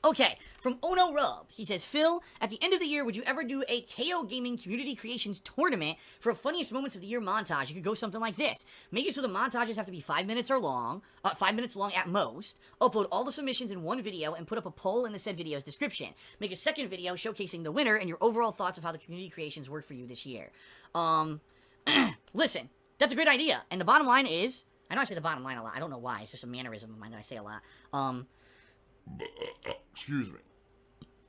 Okay, from Ono Rub, he says, Phil, at the end of the year, would you ever do a KO Gaming Community Creations tournament for a funniest moments of the year montage? You could go something like this. Make it so the montages have to be 5 minutes or long, 5 minutes long at most. Upload all the submissions in one video and put up a poll in the said video's description. Make a second video showcasing the winner and your overall thoughts of how the community creations worked for you this year. Listen, that's a great idea. And the bottom line is, I know I say the bottom line a lot. I don't know why. It's just a mannerism of mine that I say a lot. Excuse me.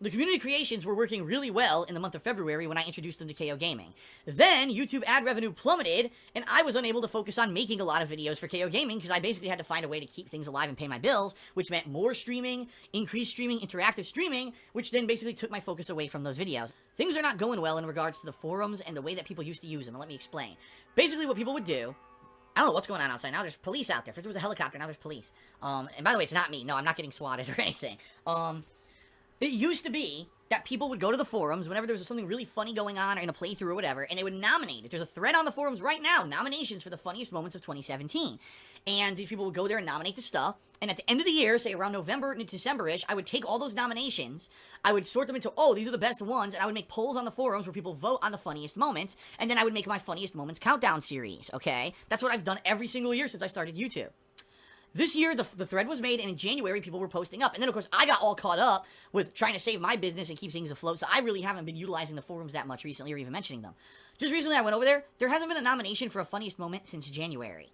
The community creations were working really well in the month of February when I introduced them to KO Gaming. Then, YouTube ad revenue plummeted, and I was unable to focus on making a lot of videos for KO Gaming because I basically had to find a way to keep things alive and pay my bills, which meant more streaming, increased streaming, interactive streaming, which then basically took my focus away from those videos. Things are not going well in regards to the forums and the way that people used to use them, and let me explain. Basically, what people would do, I don't know what's going on outside. Now there's police out there. First there was a helicopter, now there's police. And by the way, it's not me. No, I'm not getting swatted or anything. It used to be that people would go to the forums whenever there was something really funny going on or in a playthrough or whatever, and they would nominate. There's a thread on the forums right now, nominations for the funniest moments of 2017. And these people would go there and nominate the stuff, and at the end of the year, say around November and December-ish, I would take all those nominations, I would sort them into, oh, these are the best ones, and I would make polls on the forums where people vote on the funniest moments, and then I would make my funniest moments countdown series, okay? That's what I've done every single year since I started YouTube. This year, the thread was made, and in January, people were posting up. And then, of course, I got all caught up with trying to save my business and keep things afloat, so I really haven't been utilizing the forums that much recently or even mentioning them. Just recently, I went over there. There hasn't been a nomination for a funniest moment since January.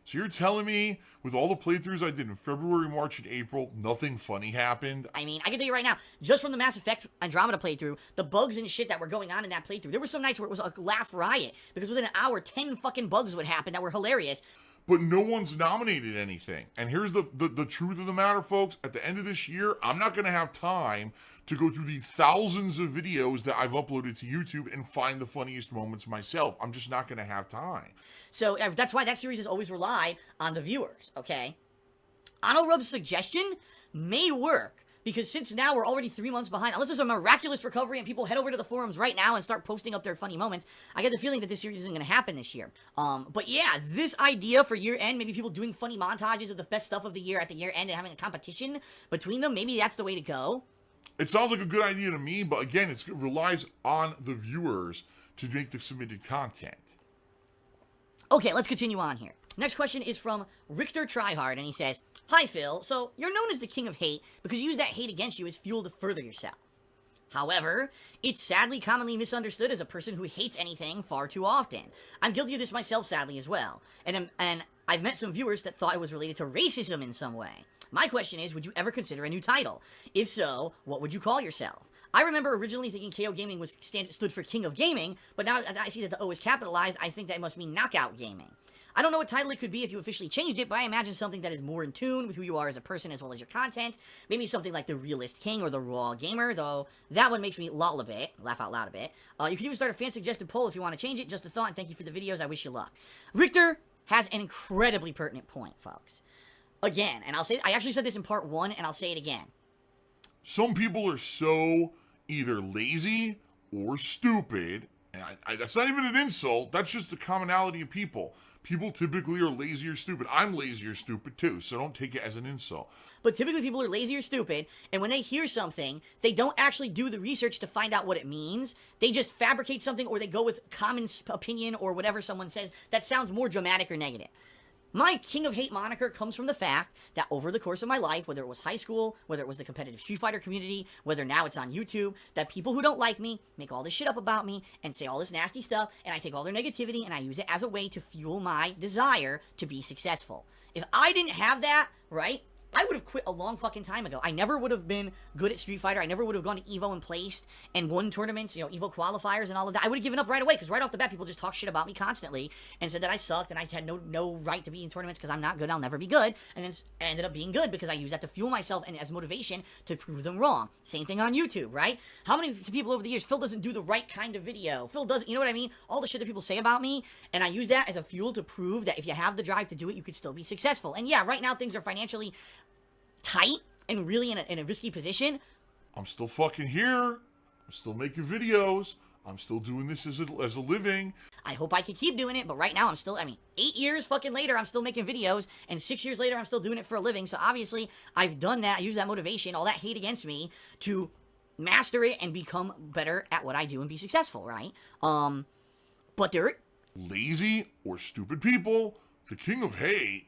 So you're telling me, with all the playthroughs I did in February, March, and April, nothing funny happened? I mean, I can tell you right now, just from the Mass Effect Andromeda playthrough, the bugs and shit that were going on in that playthrough, there were some nights where it was a laugh riot, because within an hour, 10 fucking bugs would happen that were hilarious. But no one's nominated anything. And here's the truth of the matter, folks. At the end of this year, I'm not going to have time to go through the thousands of videos that I've uploaded to YouTube and find the funniest moments myself. I'm just not going to have time. So that's why that series has always relied on the viewers, okay? Ono Rub's suggestion may work, because since now we're already 3 months behind, unless there's a miraculous recovery and people head over to the forums right now and start posting up their funny moments, I get the feeling that this series isn't going to happen this year. But yeah, this idea for year end, maybe people doing funny montages of the best stuff of the year at the year end and having a competition between them, maybe that's the way to go. It sounds like a good idea to me, but again, it relies on the viewers to make the submitted content. Okay, let's continue on here. Next question is from Richter Tryhard, and he says, Hi Phil, so you're known as the king of hate because you use that hate against you as fuel to further yourself. However, it's sadly commonly misunderstood as a person who hates anything far too often. I'm guilty of this myself, sadly, as well. And I've met some viewers that thought it was related to racism in some way. My question is, would you ever consider a new title? If so, what would you call yourself? I remember originally thinking KO Gaming stood for King of Gaming, but now that I see that the O is capitalized, I think that must mean Knockout Gaming. I don't know what title it could be if you officially changed it, but I imagine something that is more in tune with who you are as a person as well as your content. Maybe something like the Realist King or the Raw Gamer, though that one makes me lol a bit, laugh out loud a bit. You can even start a fan-suggested poll if you want to change it. Just a thought, and thank you for the videos. I wish you luck. Richter has an incredibly pertinent point, folks. Again, and I actually said this in part 1, and I'll say it again. Some people are so either lazy or stupid, and that's not even an insult, that's just the commonality of people. People typically are lazy or stupid. I'm lazy or stupid too, so don't take it as an insult. But typically people are lazy or stupid, and when they hear something, they don't actually do the research to find out what it means. They just fabricate something, or they go with common opinion or whatever someone says that sounds more dramatic or negative. My King of Hate moniker comes from the fact that over the course of my life, whether it was high school, whether it was the competitive Street Fighter community, whether now it's on YouTube, that people who don't like me make all this shit up about me and say all this nasty stuff, and I take all their negativity and I use it as a way to fuel my desire to be successful. If I didn't have that, right, I would have quit a long fucking time ago. I never would have been good at Street Fighter. I never would have gone to EVO and placed and won tournaments, you know, EVO qualifiers and all of that. I would have given up right away because right off the bat, people just talk shit about me constantly and said that I sucked and I had no right to be in tournaments because I'm not good. I'll never be good. And then I ended up being good because I used that to fuel myself and as motivation to prove them wrong. Same thing on YouTube, right? How many people over the years, Phil doesn't do the right kind of video. Phil doesn't, you know what I mean? All the shit that people say about me. And I use that as a fuel to prove that if you have the drive to do it, you could still be successful. And yeah, right now things are financially tight and really in a risky position. I'm still fucking here. I'm still making videos. I'm still doing this as a living. I hope I can keep doing it, but right now I'm still, 8 years fucking later, I'm still making videos, and 6 years later, I'm still doing it for a living, so obviously, I've done that, I use that motivation, all that hate against me, to master it and become better at what I do and be successful, right? But there... Lazy or stupid people, the king of hate,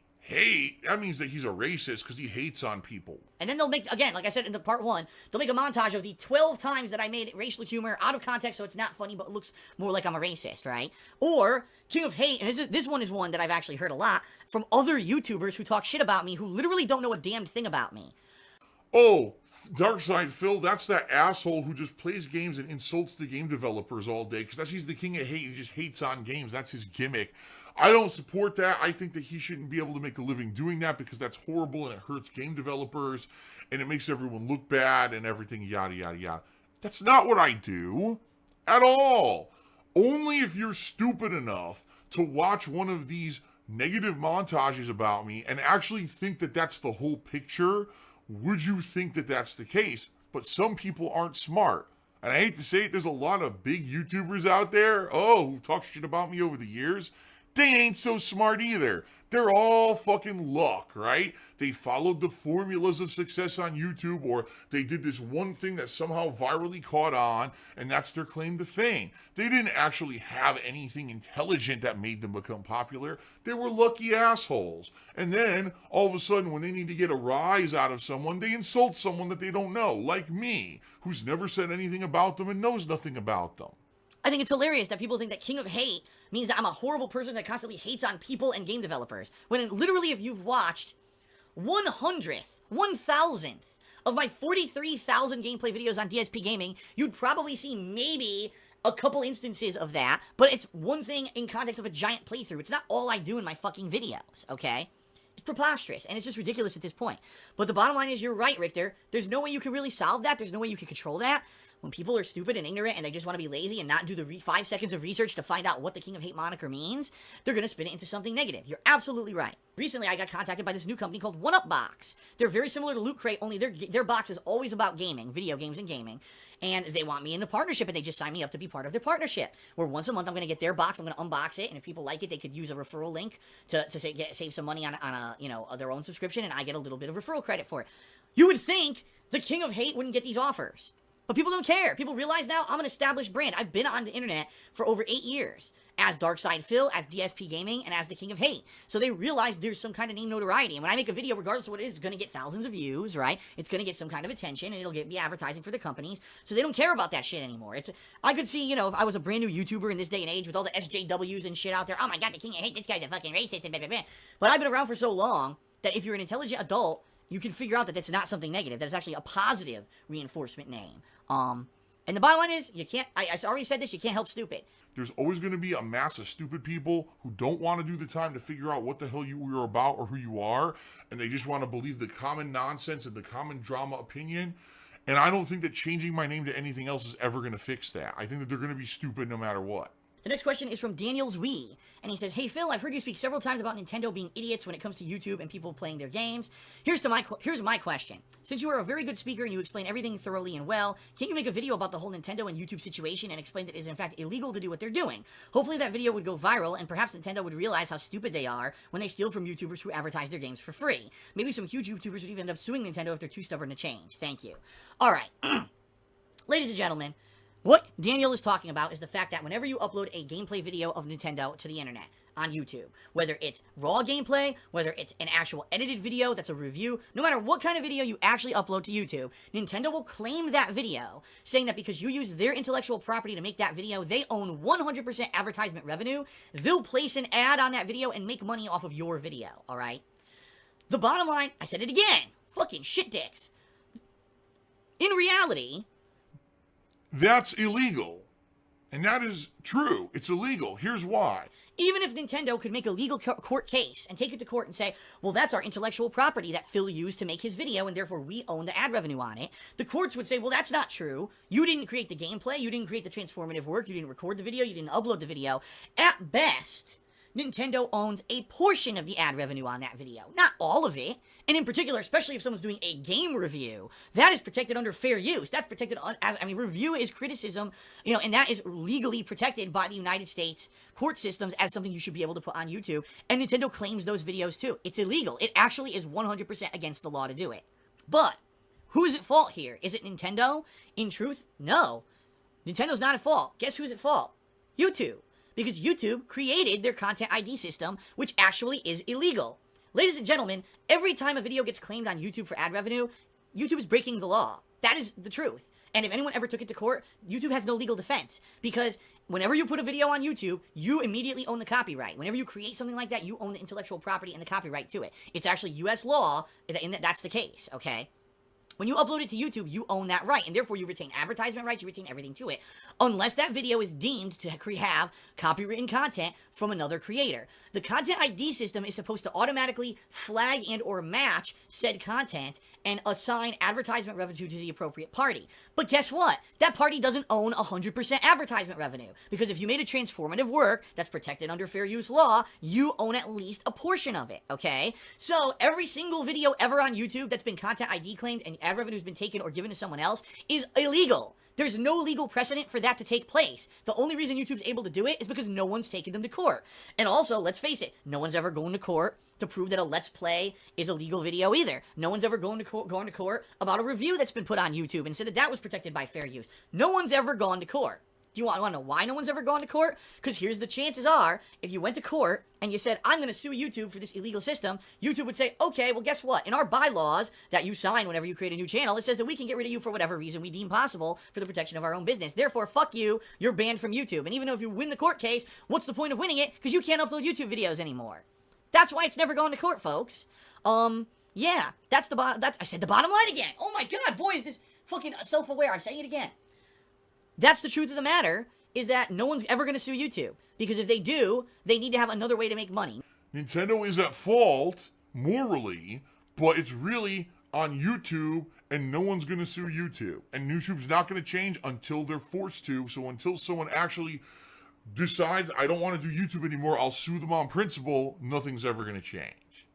that means that he's a racist because he hates on people. And then they'll make, again, like I said in the part 1, they'll make a montage of the 12 times that I made racial humor out of context so it's not funny but it looks more like I'm a racist, right? Or, king of hate, and this one is one that I've actually heard a lot from other YouTubers who talk shit about me who literally don't know a damned thing about me. Oh, Darkside Phil, that's that asshole who just plays games and insults the game developers all day because he's the king of hate. He just hates on games. That's his gimmick. I don't support that. I think that he shouldn't be able to make a living doing that because that's horrible and it hurts game developers and it makes everyone look bad and everything, yada, yada, yada. That's not what I do at all. Only if you're stupid enough to watch one of these negative montages about me and actually think that that's the whole picture would you think that that's the case. But some people aren't smart. And I hate to say it, there's a lot of big YouTubers out there, who talk shit about me over the years. They ain't so smart either. They're all fucking luck, right? They followed the formulas of success on YouTube, or they did this one thing that somehow virally caught on, and that's their claim to fame. They didn't actually have anything intelligent that made them become popular. They were lucky assholes. And then, all of a sudden, when they need to get a rise out of someone, they insult someone that they don't know, like me, who's never said anything about them and knows nothing about them. I think it's hilarious that people think that king of hate means that I'm a horrible person that constantly hates on people and game developers. When literally if you've watched 1,000th of my 43,000 gameplay videos on DSP Gaming, you'd probably see maybe a couple instances of that, but it's one thing in context of a giant playthrough. It's not all I do in my fucking videos, okay? It's preposterous, and it's just ridiculous at this point. But the bottom line is, you're right, Richter. There's no way you can really solve that. There's no way you can control that. When people are stupid and ignorant and they just want to be lazy and not do the 5 seconds of research to find out what the King of Hate moniker means, they're going to spin it into something negative. You're absolutely right. Recently, I got contacted by this new company called 1UpBox. They're very similar to Loot Crate, only their box is always about gaming, video games and gaming. And they want me in the partnership, and they just signed me up to be part of their partnership. Where once a month, I'm going to get their box, I'm going to unbox it, and if people like it, they could use a referral link to save some money on their own subscription, and I get a little bit of referral credit for it. You would think the King of Hate wouldn't get these offers. But people don't care. People realize now I'm an established brand. I've been on the internet for over 8 years as Darkside Phil, as DSP Gaming, and as the King of Hate. So they realize there's some kind of name notoriety. And when I make a video, regardless of what it is, it's going to get thousands of views, right? It's going to get some kind of attention, and it'll be advertising for the companies. So they don't care about that shit anymore. I could see, if I was a brand new YouTuber in this day and age with all the SJWs and shit out there, oh my god, the King of Hate, this guy's a fucking racist, and blah, blah, blah. But I've been around for so long that if you're an intelligent adult, you can figure out that that's not something negative. That it's actually a positive reinforcement name. And the bottom line is, I already said this, you can't help stupid. There's always going to be a mass of stupid people who don't want to do the time to figure out what the hell you're about or who you are, and they just want to believe the common nonsense and the common drama opinion. And I don't think that changing my name to anything else is ever going to fix that. I think that they're going to be stupid no matter what. The next question is from Daniel's Wee, and he says, "Hey Phil, I've heard you speak several times about Nintendo being idiots when it comes to YouTube and people playing their games. Here's my question. Since you are a very good speaker and you explain everything thoroughly and well, can't you make a video about the whole Nintendo and YouTube situation and explain that it is in fact illegal to do what they're doing? Hopefully that video would go viral, and perhaps Nintendo would realize how stupid they are when they steal from YouTubers who advertise their games for free. Maybe some huge YouTubers would even end up suing Nintendo if they're too stubborn to change. Thank you." Alright. Ladies and gentlemen, what Daniel is talking about is the fact that whenever you upload a gameplay video of Nintendo to the internet on YouTube, whether it's raw gameplay, whether it's an actual edited video that's a review, no matter what kind of video you actually upload to YouTube, Nintendo will claim that video, saying that because you use their intellectual property to make that video, they own 100% advertisement revenue. They'll place an ad on that video and make money off of your video, alright? The bottom line, I said it again, fucking shit dicks. In reality, that's illegal. And that is true. It's illegal. Here's why. Even if Nintendo could make a legal court case and take it to court and say, well, that's our intellectual property that Phil used to make his video, and therefore we own the ad revenue on it, the courts would say, well, that's not true. You didn't create the gameplay. You didn't create the transformative work. You didn't record the video. You didn't upload the video. At best, Nintendo owns a portion of the ad revenue on that video. Not all of it. And in particular, especially if someone's doing a game review, that is protected under fair use. That's protected review is criticism, and that is legally protected by the United States court systems as something you should be able to put on YouTube. And Nintendo claims those videos too. It's illegal. It actually is 100% against the law to do it. But who is at fault here? Is it Nintendo? In truth, no. Nintendo's not at fault. Guess who's at fault? YouTube. Because YouTube created their content ID system, which actually is illegal. Ladies and gentlemen, every time a video gets claimed on YouTube for ad revenue, YouTube is breaking the law. That is the truth. And if anyone ever took it to court, YouTube has no legal defense. Because whenever you put a video on YouTube, you immediately own the copyright. Whenever you create something like that, you own the intellectual property and the copyright to it. It's actually U.S. law, and that's the case, okay? When you upload it to YouTube, you own that right, and therefore you retain advertisement rights, you retain everything to it, unless that video is deemed to have copywritten content from another creator. The Content ID system is supposed to automatically flag and or match said content and assign advertisement revenue to the appropriate party. But guess what? That party doesn't own 100% advertisement revenue, because if you made a transformative work that's protected under fair use law, you own at least a portion of it, okay? So every single video ever on YouTube that's been Content ID claimed and ad revenue has been taken or given to someone else is illegal. There's no legal precedent for that to take place. The only reason YouTube's able to do it is because no one's taken them to court. And also, let's face it, no one's ever going to court to prove that a Let's Play is a legal video either. No one's ever going to court about a review that's been put on YouTube and said that that was protected by fair use. No one's ever gone to court. Do you want to know why no one's ever gone to court? Because here's the chances are, if you went to court and you said, I'm going to sue YouTube for this illegal system, YouTube would say, okay, well, guess what? In our bylaws that you sign whenever you create a new channel, it says that we can get rid of you for whatever reason we deem possible for the protection of our own business. Therefore, fuck you, you're banned from YouTube. And even though if you win the court case, what's the point of winning it? Because you can't upload YouTube videos anymore. That's why it's never gone to court, folks. Yeah, that's the bottom, I said the bottom line again. Oh my god, boy, is this fucking self-aware. I'm saying it again. That's the truth of the matter, is that no one's ever going to sue YouTube. Because if they do, they need to have another way to make money. Nintendo is at fault, morally, but it's really on YouTube, and no one's going to sue YouTube. And YouTube's not going to change until they're forced to, so until someone actually decides, I don't want to do YouTube anymore, I'll sue them on principle, nothing's ever going to change.